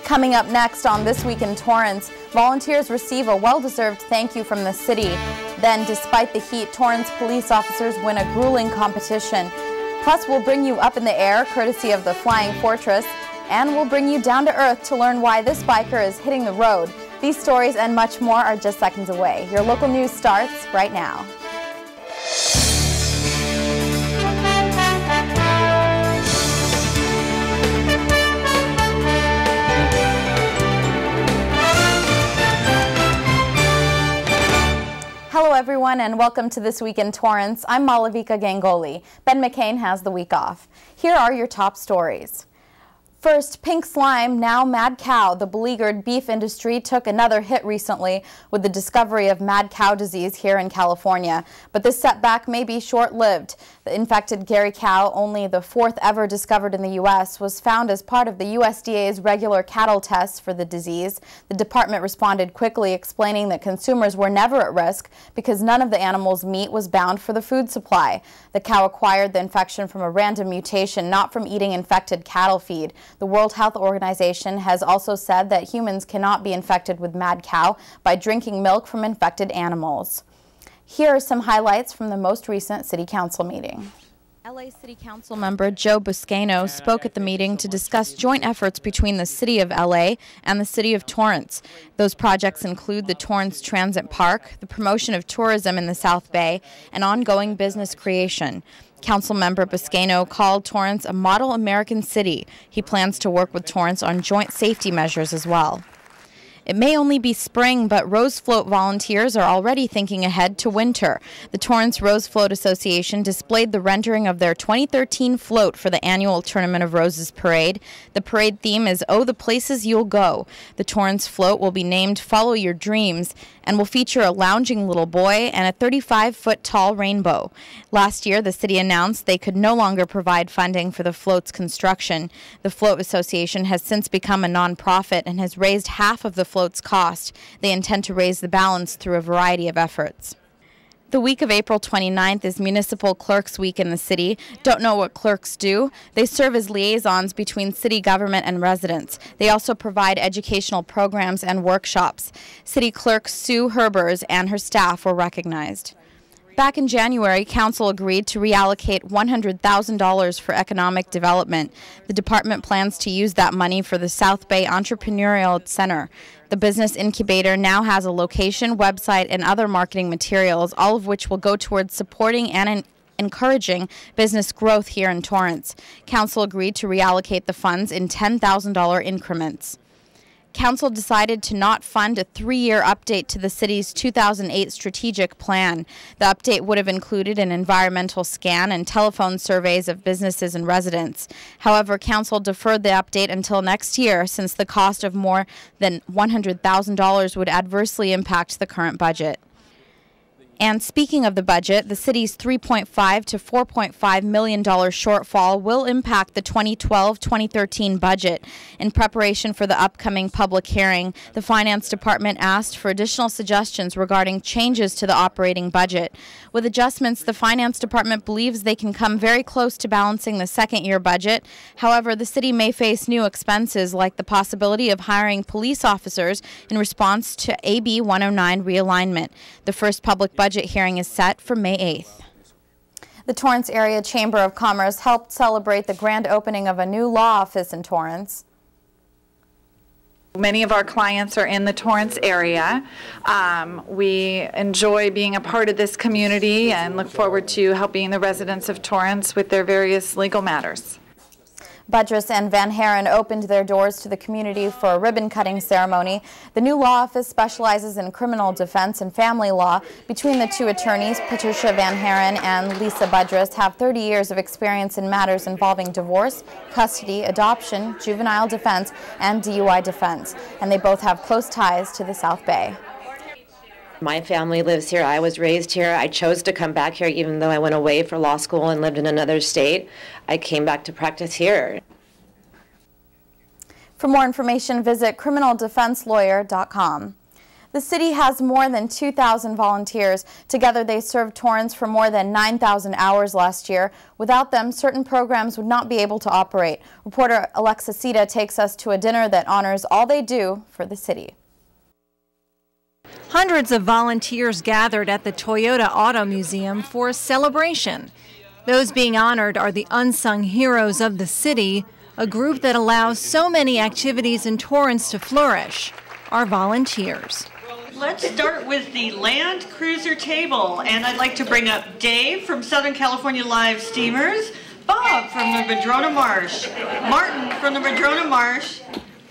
Coming up next on This Week in Torrance, volunteers receive a well-deserved thank you from the city. Then, despite the heat, Torrance police officers win a grueling competition. Plus, we'll bring you up in the air, courtesy of the Flying Fortress, and we'll bring you down to earth to learn why this biker is hitting the road. These stories and much more are just seconds away. Your local news starts right now. Hello everyone and welcome to This Week in Torrance. I'm Malavika Gangolly. Ben McCain has the week off. Here are your top stories. First, pink slime, now mad cow. The beleaguered beef industry took another hit recently with the discovery of mad cow disease here in California. But this setback may be short-lived. The infected Gary cow, only the fourth ever discovered in the U.S., was found as part of the USDA's regular cattle tests for the disease. The department responded quickly, explaining that consumers were never at risk because none of the animal's meat was bound for the food supply. The cow acquired the infection from a random mutation, not from eating infected cattle feed. The World Health Organization has also said that humans cannot be infected with mad cow by drinking milk from infected animals. Here are some highlights from the most recent City Council meeting. LA City Council member Joe Buscaino spoke at the meeting to discuss joint efforts between the City of LA and the City of Torrance. Those projects include the Torrance Transit Park, the promotion of tourism in the South Bay, and ongoing business creation. Councilmember Buscaino called Torrance a model American city. He plans to work with Torrance on joint safety measures as well. It may only be spring, but Rose Float volunteers are already thinking ahead to winter. The Torrance Rose Float Association displayed the rendering of their 2013 float for the annual Tournament of Roses parade. The parade theme is Oh, the Places You'll Go. The Torrance float will be named Follow Your Dreams and will feature a lounging little boy and a 35-foot-tall rainbow. Last year, the city announced they could no longer provide funding for the float's construction. The Float Association has since become a nonprofit and has raised half of the float's cost. They intend to raise the balance through a variety of efforts. The week of April 29th is Municipal Clerks Week in the city. Don't know what clerks do? They serve as liaisons between city government and residents. They also provide educational programs and workshops. City Clerk Sue Herbers and her staff were recognized. Back in January, Council agreed to reallocate $100,000 for economic development. The department plans to use that money for the South Bay Entrepreneurial Center. The business incubator now has a location, website, and other marketing materials, all of which will go towards supporting and encouraging business growth here in Torrance. Council agreed to reallocate the funds in $10,000 increments. Council decided to not fund a 3-year update to the city's 2008 strategic plan. The update would have included an environmental scan and telephone surveys of businesses and residents. However, Council deferred the update until next year since the cost of more than $100,000 would adversely impact the current budget. And speaking of the budget, the city's $3.5 to $4.5 million shortfall will impact the 2012-2013 budget. In preparation for the upcoming public hearing, the Finance Department asked for additional suggestions regarding changes to the operating budget. With adjustments, the Finance Department believes they can come very close to balancing the second-year budget. However, the city may face new expenses like the possibility of hiring police officers in response to AB 109 realignment. The first public budget hearing is set for May 8th. The Torrance Area Chamber of Commerce helped celebrate the grand opening of a new law office in Torrance. Many of our clients are in the Torrance area. We enjoy being a part of this community and look forward to helping the residents of Torrance with their various legal matters. Budrus and Van Haren opened their doors to the community for a ribbon-cutting ceremony. The new law office specializes in criminal defense and family law. Between the two attorneys, Patricia Van Haren and Lisa Budrus have 30 years of experience in matters involving divorce, custody, adoption, juvenile defense, and DUI defense. And they both have close ties to the South Bay. My family lives here. I was raised here. I chose to come back here even though I went away for law school and lived in another state. I came back to practice here. For more information, visit criminaldefenselawyer.com. The city has more than 2,000 volunteers. Together, they served Torrance for more than 9,000 hours last year. Without them, certain programs would not be able to operate. Reporter Alexa Sita takes us to a dinner that honors all they do for the city. Hundreds of volunteers gathered at the Toyota Auto Museum for a celebration. Those being honored are the unsung heroes of the city, a group that allows so many activities in Torrance to flourish. Our volunteers. Let's start with the Land Cruiser table, and I'd like to bring up Dave from Southern California Live Steamers, Bob from the Madrona Marsh, Martin from the Madrona Marsh,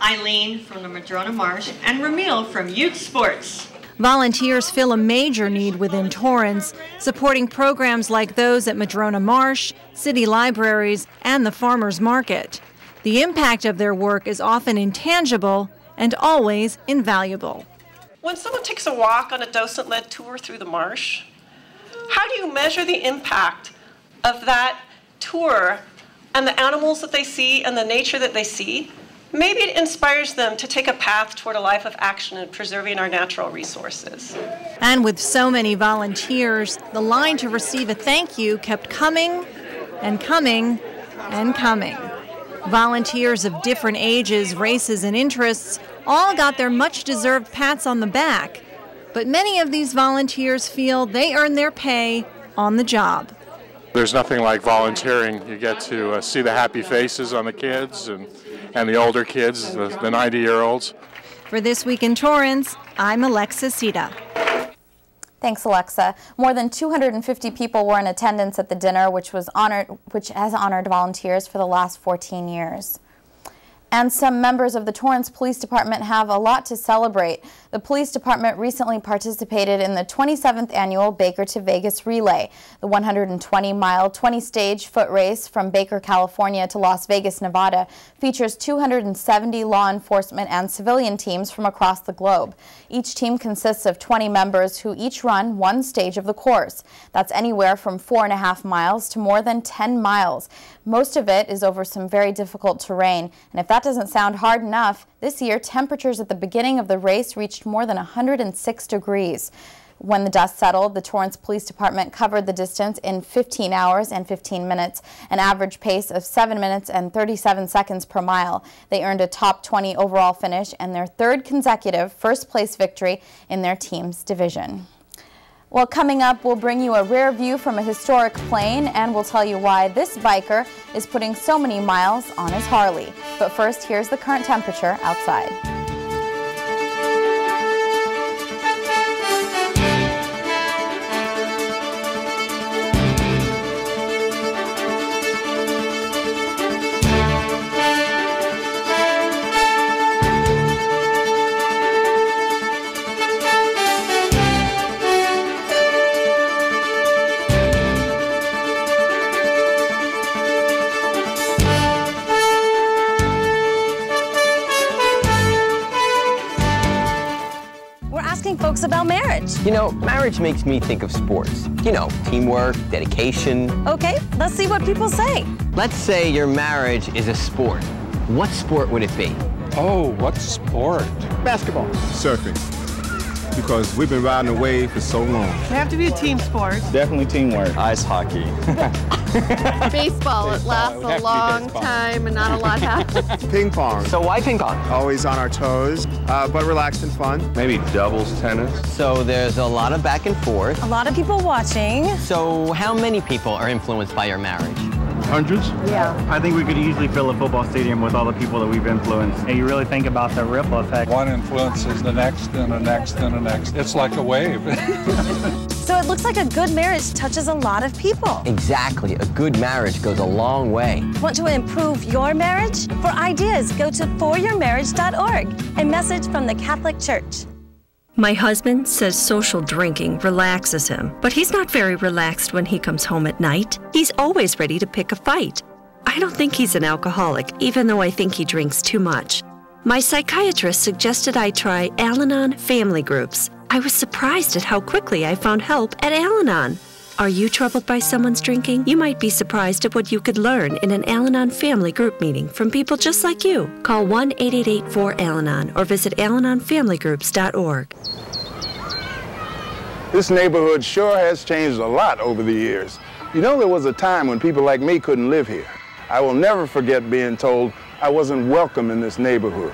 Eileen from the Madrona Marsh, and Ramil from Youth Sports. Volunteers fill a major need within Torrance, supporting programs like those at Madrona Marsh, city libraries, and the farmers market. The impact of their work is often intangible and always invaluable. When someone takes a walk on a docent-led tour through the marsh, how do you measure the impact of that tour and the animals that they see and the nature that they see? Maybe it inspires them to take a path toward a life of action in preserving our natural resources. And with so many volunteers, the line to receive a thank you kept coming and coming and coming. Volunteers of different ages, races, and interests all got their much-deserved pats on the back. But many of these volunteers feel they earn their pay on the job. There's nothing like volunteering. You get to see the happy faces on the kids and the older kids, the 90-year-olds. For This Week in Torrance, I'm Alexa Sita. Thanks, Alexa. More than 250 people were in attendance at the dinner, which has honored volunteers for the last 14 years. And some members of the Torrance Police Department have a lot to celebrate. The police department recently participated in the 27th annual Baker to Vegas Relay. The 120-mile, 20-stage foot race from Baker, California to Las Vegas, Nevada features 270 law enforcement and civilian teams from across the globe. Each team consists of 20 members who each run one stage of the course. That's anywhere from 4.5 miles to more than 10 miles. Most of it is over some very difficult terrain, and if that doesn't sound hard enough, this year temperatures at the beginning of the race reached more than 106 degrees. When the dust settled, the Torrance Police Department covered the distance in 15 hours and 15 minutes, an average pace of 7 minutes and 37 seconds per mile. They earned a top 20 overall finish and their third consecutive first-place victory in their team's division. Well, coming up, we'll bring you a rare view from a historic plane, and we'll tell you why this biker is putting so many miles on his Harley. But first, here's the current temperature outside. Folks about marriage. You know, marriage makes me think of sports. You know, teamwork, dedication. Okay, let's see what people say. Let's say your marriage is a sport. What sport would it be? Oh, what sport? Basketball. Surfing. Because we've been riding the wave for so long. They have to be a team sport. Definitely teamwork. Ice hockey. Baseball. It lasts a long time and not a lot happens. Ping pong. So why ping pong? Always on our toes, but relaxed and fun. Maybe doubles tennis. So there's a lot of back and forth. A lot of people watching. So how many people are influenced by your marriage? Hundreds? Yeah. I think we could easily fill a football stadium with all the people that we've influenced. And you really think about the ripple effect. One influences the next and the next and the next. It's like a wave. So it looks like a good marriage touches a lot of people. Exactly. A good marriage goes a long way. Want to improve your marriage? For ideas, go to foryourmarriage.org. A message from the Catholic Church. My husband says social drinking relaxes him, but he's not very relaxed when he comes home at night. He's always ready to pick a fight. I don't think he's an alcoholic, even though I think he drinks too much. My psychiatrist suggested I try Al-Anon family groups. I was surprised at how quickly I found help at Al-Anon. Are you troubled by someone's drinking? You might be surprised at what you could learn in an Al-Anon family group meeting from people just like you. Call 1-888-4-AL-ANON or visit AlanonFamilyGroups.org. This neighborhood sure has changed a lot over the years. You know, there was a time when people like me couldn't live here. I will never forget being told I wasn't welcome in this neighborhood.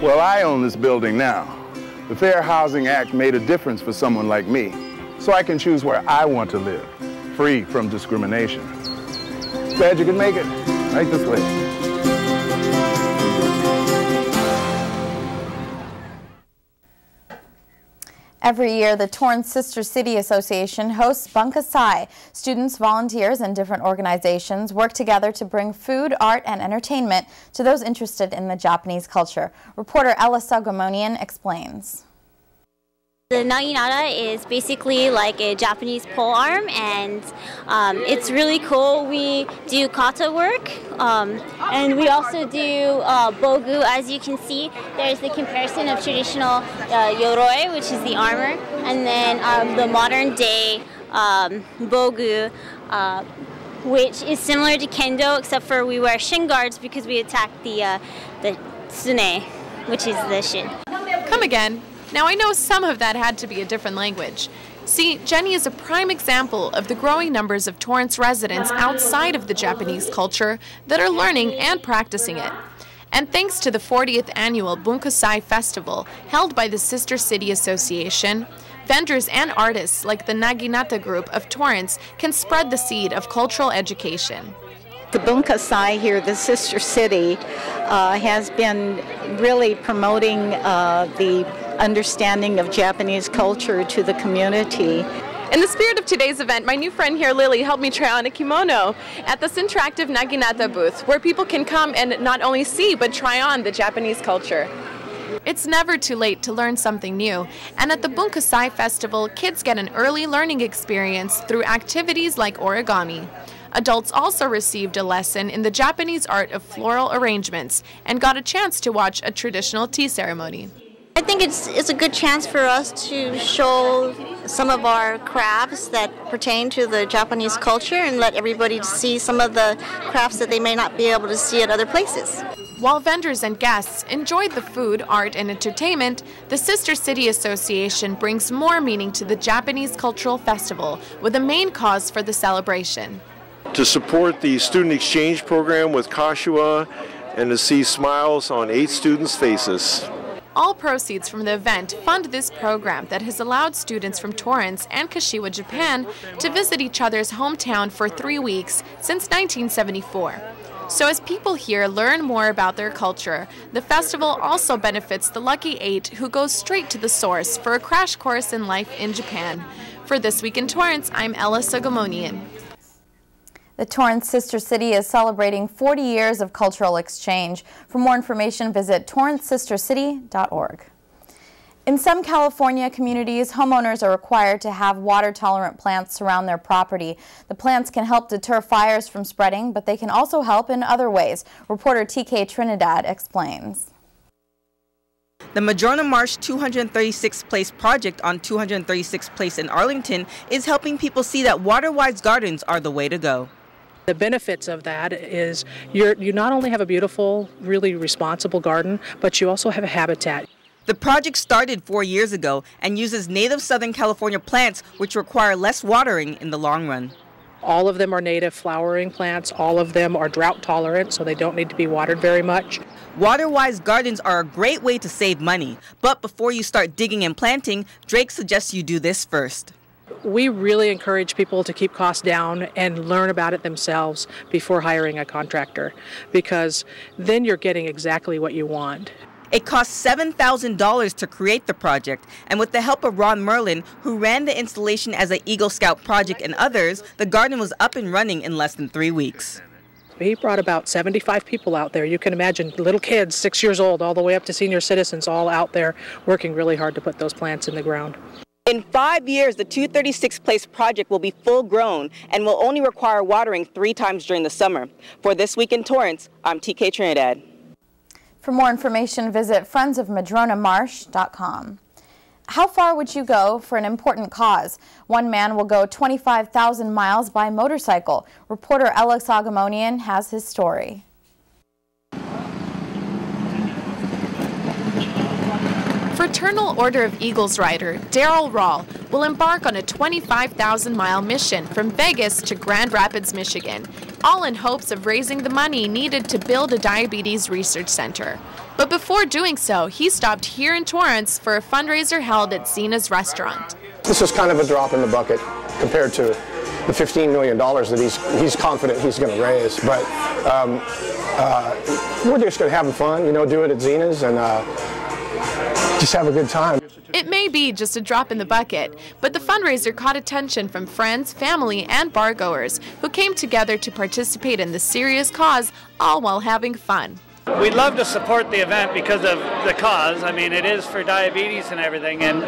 Well, I own this building now. The Fair Housing Act made a difference for someone like me, so I can choose where I want to live, free from discrimination. Glad you could make it. Right this way. Every year, the Torrance Sister City Association hosts Bukasai. Students, volunteers, and different organizations work together to bring food, art, and entertainment to those interested in the Japanese culture. Reporter Ella Sagamonian explains. The naginata is basically like a Japanese pole arm, and it's really cool. We do kata work, and we also do bogu. As you can see, there's the comparison of traditional yoroi, which is the armor, and then the modern day bogu, which is similar to kendo, except for we wear shin guards because we attack the tsune, which is the shin. Come again. Now, I know some of that had to be a different language. See, Jenny is a prime example of the growing numbers of Torrance residents outside of the Japanese culture that are learning and practicing it. And thanks to the 40th annual Bukasai Festival held by the Sister City Association, vendors and artists like the Naginata group of Torrance can spread the seed of cultural education. The Bukasai here, the Sister City, has been really promoting the understanding of Japanese culture to the community. In the spirit of today's event, my new friend here, Lily, helped me try on a kimono at this interactive Naginata booth, where people can come and not only see, but try on the Japanese culture. It's never too late to learn something new, and at the Bukasai Festival, kids get an early learning experience through activities like origami. Adults also received a lesson in the Japanese art of floral arrangements and got a chance to watch a traditional tea ceremony. I think it's a good chance for us to show some of our crafts that pertain to the Japanese culture and let everybody see some of the crafts that they may not be able to see at other places. While vendors and guests enjoyed the food, art, and entertainment, the Sister City Association brings more meaning to the Japanese Cultural Festival with a main cause for the celebration. To support the student exchange program with Kashiwa and to see smiles on 8 students' faces. All proceeds from the event fund this program that has allowed students from Torrance and Kashiwa, Japan to visit each other's hometown for 3 weeks since 1974. So as people here learn more about their culture, the festival also benefits the lucky 8 who go straight to the source for a crash course in life in Japan. For This Week in Torrance, I'm Ella Sagamonian. The Torrance Sister City is celebrating 40 years of cultural exchange. For more information, visit torrancesistercity.org. In some California communities, homeowners are required to have water-tolerant plants surround their property. The plants can help deter fires from spreading, but they can also help in other ways. Reporter TK Trinidad explains. The Madrona Marsh 236th Place project on 236th Place in Arlington is helping people see that water-wise gardens are the way to go. The benefits of that is you not only have a beautiful, really responsible garden, but you also have a habitat. The project started 4 years ago and uses native Southern California plants which require less watering in the long run. All of them are native flowering plants. All of them are drought tolerant, so they don't need to be watered very much. Water-wise gardens are a great way to save money, but before you start digging and planting, Drake suggests you do this first. We really encourage people to keep costs down and learn about it themselves before hiring a contractor, because then you're getting exactly what you want. It cost $7,000 to create the project, and with the help of Ron Merlin, who ran the installation as an Eagle Scout project and others, the garden was up and running in less than 3 weeks. He brought about 75 people out there. You can imagine little kids, 6 years old, all the way up to senior citizens, all out there working really hard to put those plants in the ground. In 5 years, the 236th Place project will be full grown and will only require watering 3 times during the summer. For This Week in Torrance, I'm TK Trinidad. For more information, visit friendsofmadronamarsh.com. How far would you go for an important cause? One man will go 25,000 miles by motorcycle. Reporter Ella Sagamonian has his story. For Fraternal Order of Eagles rider Daryl Rawl will embark on a 25,000-mile mission from Vegas to Grand Rapids, Michigan, all in hopes of raising the money needed to build a diabetes research center. But before doing so, he stopped here in Torrance for a fundraiser held at Zena's restaurant. This is kind of a drop in the bucket compared to the $15 million that he's confident he's going to raise. But we're just going to have fun, do it at Zena's and just have a good time. It may be just a drop in the bucket, but the fundraiser caught attention from friends, family, and bargoers who came together to participate in the serious cause, all while having fun. We'd love to support the event because of the cause. I mean, it is for diabetes and everything, and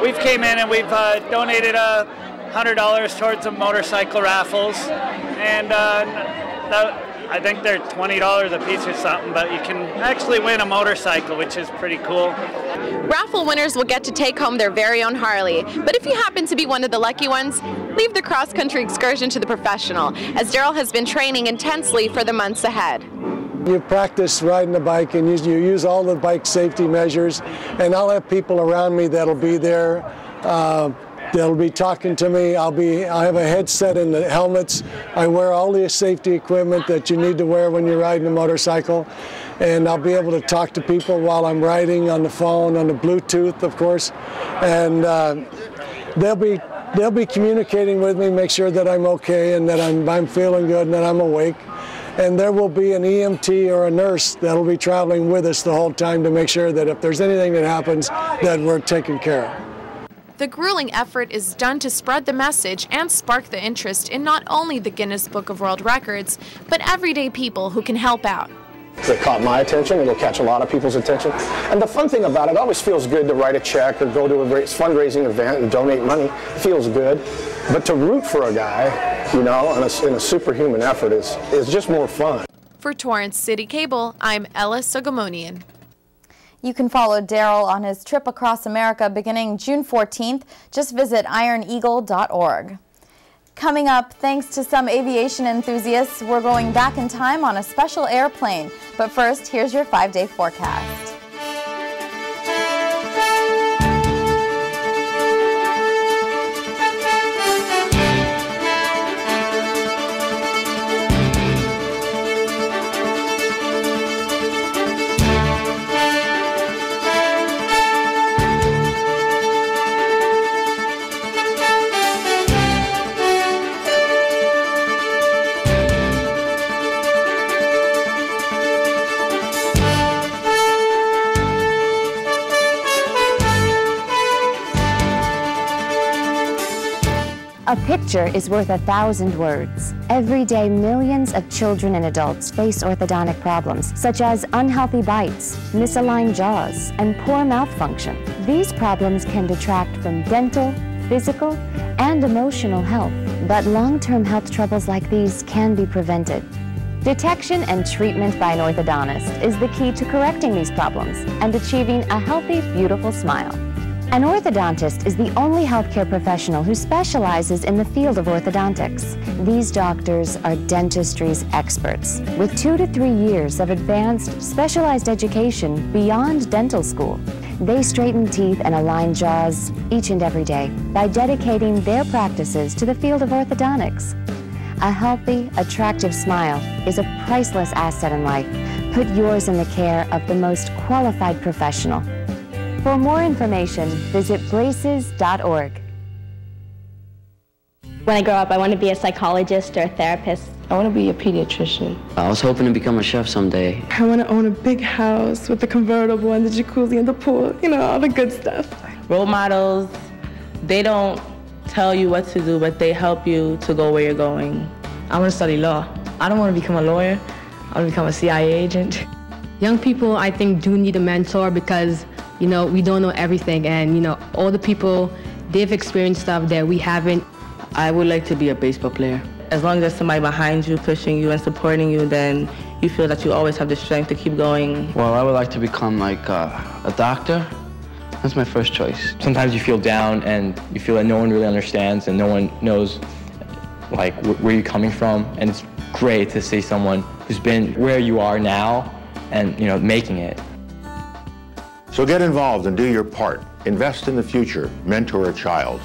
we've came in and we've donated $100 towards some motorcycle raffles, and I think they're $20 a piece or something, but you can actually win a motorcycle, which is pretty cool. Raffle winners will get to take home their very own Harley, but if you happen to be one of the lucky ones, leave the cross-country excursion to the professional, as Daryl has been training intensely for the months ahead. You practice riding the bike and you use all the bike safety measures, and I'll have people around me that'll be there. They'll be talking to me. I have a headset and the helmets. I wear all the safety equipment that you need to wear when you're riding a motorcycle. And I'll be able to talk to people while I'm riding on the phone, on the Bluetooth, of course. And they'll be communicating with me, make sure that I'm okay and that I'm feeling good and that I'm awake. And there will be an EMT or a nurse that'll be traveling with us the whole time to make sure that if there's anything that happens, that we're taken care of. The grueling effort is done to spread the message and spark the interest in not only the Guinness Book of World Records, but everyday people who can help out. It caught my attention. It'll catch a lot of people's attention. And the fun thing about it always feels good to write a check or go to a fundraising event and donate money. It feels good. But to root for a guy, in a superhuman effort is just more fun. For Torrance CitiCABLE, I'm Ella Sogomonian. You can follow Daryl on his trip across America beginning June 14th. Just visit ironeagle.org. Coming up, thanks to some aviation enthusiasts, we're going back in time on a special airplane. But first, here's your 5-day forecast. A picture is worth 1,000 words. Every day, millions of children and adults face orthodontic problems, such as unhealthy bites, misaligned jaws, and poor mouth function. These problems can detract from dental, physical, and emotional health, but long-term health troubles like these can be prevented. Detection and treatment by an orthodontist is the key to correcting these problems and achieving a healthy, beautiful smile. An orthodontist is the only healthcare professional who specializes in the field of orthodontics. These doctors are dentistry's experts, with 2 to 3 years of advanced, specialized education beyond dental school. They straighten teeth and align jaws each and every day by dedicating their practices to the field of orthodontics. A healthy, attractive smile is a priceless asset in life. Put yours in the care of the most qualified professional. For more information, visit braces.org. When I grow up, I want to be a psychologist or a therapist. I want to be a pediatrician. I was hoping to become a chef someday. I want to own a big house with the convertible and the jacuzzi and the pool, all the good stuff. Role models, they don't tell you what to do, but they help you to go where you're going. I want to study law. I don't want to become a lawyer. I want to become a CIA agent. Young people, I think, do need a mentor because we don't know everything, and all the people, they've experienced stuff that we haven't. I would like to be a baseball player. As long as there's somebody behind you, pushing you and supporting you, then you feel that you always have the strength to keep going. Well, I would like to become like a doctor. That's my first choice. Sometimes you feel down and you feel that no one really understands and no one knows like where you're coming from, and it's great to see someone who's been where you are now and making it. So get involved and do your part. Invest in the future. Mentor a child.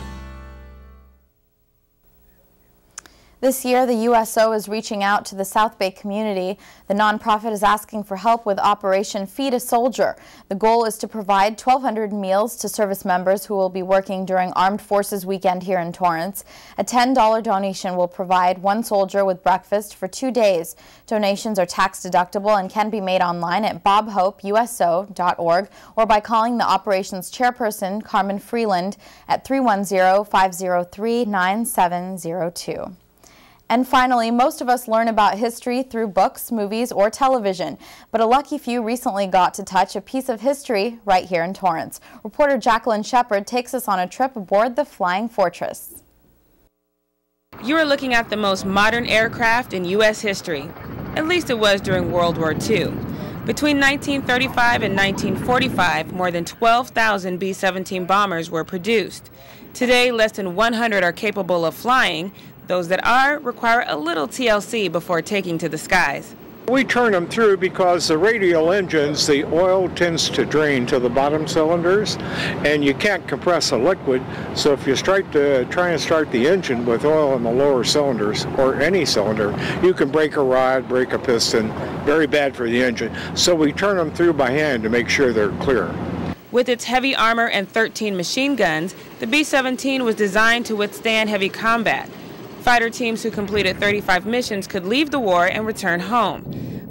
This year, the USO is reaching out to the South Bay community. The nonprofit is asking for help with Operation Feed a Soldier. The goal is to provide 1,200 meals to service members who will be working during Armed Forces Weekend here in Torrance. A $10 donation will provide one soldier with breakfast for 2 days. Donations are tax deductible and can be made online at bobhopeuso.org or by calling the operations chairperson, Carmen Freeland, at 310-503-9702. And finally, most of us learn about history through books, movies, or television, but a lucky few recently got to touch a piece of history right here in Torrance. Reporter Jacqueline Shepard takes us on a trip aboard the Flying Fortress. You are looking at the most modern aircraft in U.S. history. At least it was during World War II. Between 1935 and 1945, more than 12,000 B-17 bombers were produced. Today, less than 100 are capable of flying. Those that are require a little TLC before taking to the skies. We turn them through because the radial engines, the oil tends to drain to the bottom cylinders, and you can't compress a liquid. So if you try and start the engine with oil in the lower cylinders, or any cylinder, you can break a rod, break a piston. Very bad for the engine. So we turn them through by hand to make sure they're clear. With its heavy armor and 13 machine guns, the B-17 was designed to withstand heavy combat. Fighter teams who completed 35 missions could leave the war and return home.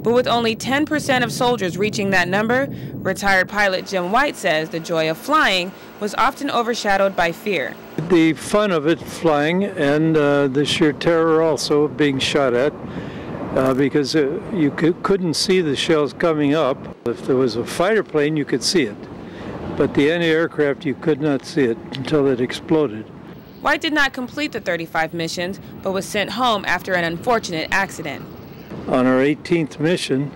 But with only 10% of soldiers reaching that number, retired pilot Jim White says the joy of flying was often overshadowed by fear. The fun of it flying and the sheer terror also of being shot at because you couldn't see the shells coming up. If there was a fighter plane, you could see it. But the anti-aircraft, you could not see it until it exploded. White did not complete the 35 missions, but was sent home after an unfortunate accident. On our 18th mission,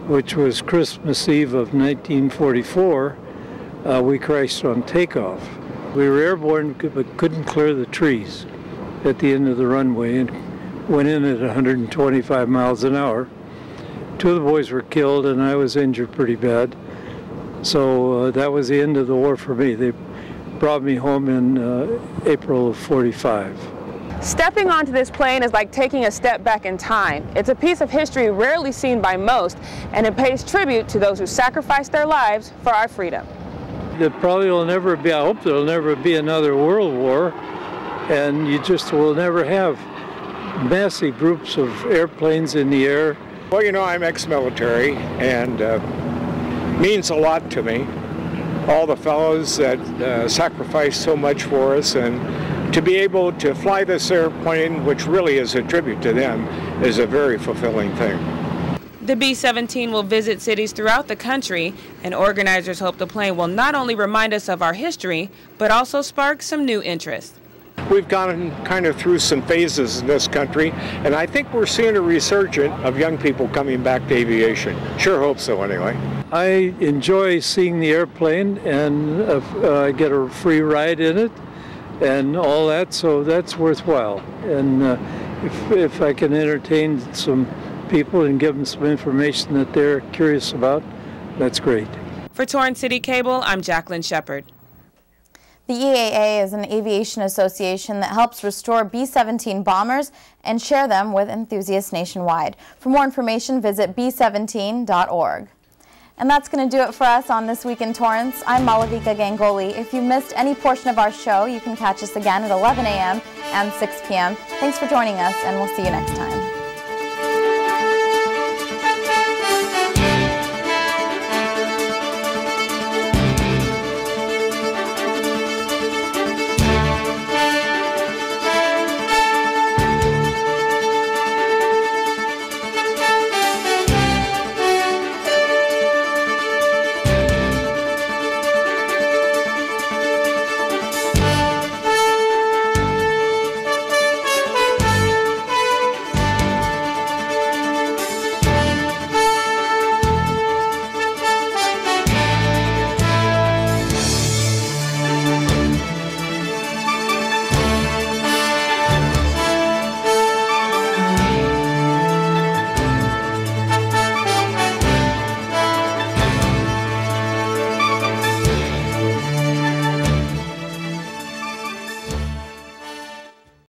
which was Christmas Eve of 1944, we crashed on takeoff. We were airborne but couldn't clear the trees at the end of the runway and went in at 125 miles an hour. 2 of the boys were killed and I was injured pretty bad. So that was the end of the war for me. They brought me home in April of '45. Stepping onto this plane is like taking a step back in time. It's a piece of history rarely seen by most, and it pays tribute to those who sacrificed their lives for our freedom. There probably will never be, I hope there'll never be another world war, and you just will never have massive groups of airplanes in the air. Well, you know, I'm ex-military, and means a lot to me. All the fellows that sacrificed so much for us, and to be able to fly this airplane, which really is a tribute to them, is a very fulfilling thing. The B-17 will visit cities throughout the country, and organizers hope the plane will not only remind us of our history, but also spark some new interest. We've gone kind of through some phases in this country, and I think we're seeing a resurgence of young people coming back to aviation. Sure hope so, anyway. I enjoy seeing the airplane, and I get a free ride in it and all that, so that's worthwhile. And if I can entertain some people and give them some information that they're curious about, that's great. For Torrance City Cable, I'm Jacqueline Shepard. The EAA is an aviation association that helps restore B-17 bombers and share them with enthusiasts nationwide. For more information, visit b17.org. And that's going to do it for us on This Week in Torrance. I'm Malavika Gangolly. If you missed any portion of our show, you can catch us again at 11 a.m. and 6 p.m. Thanks for joining us, and we'll see you next time.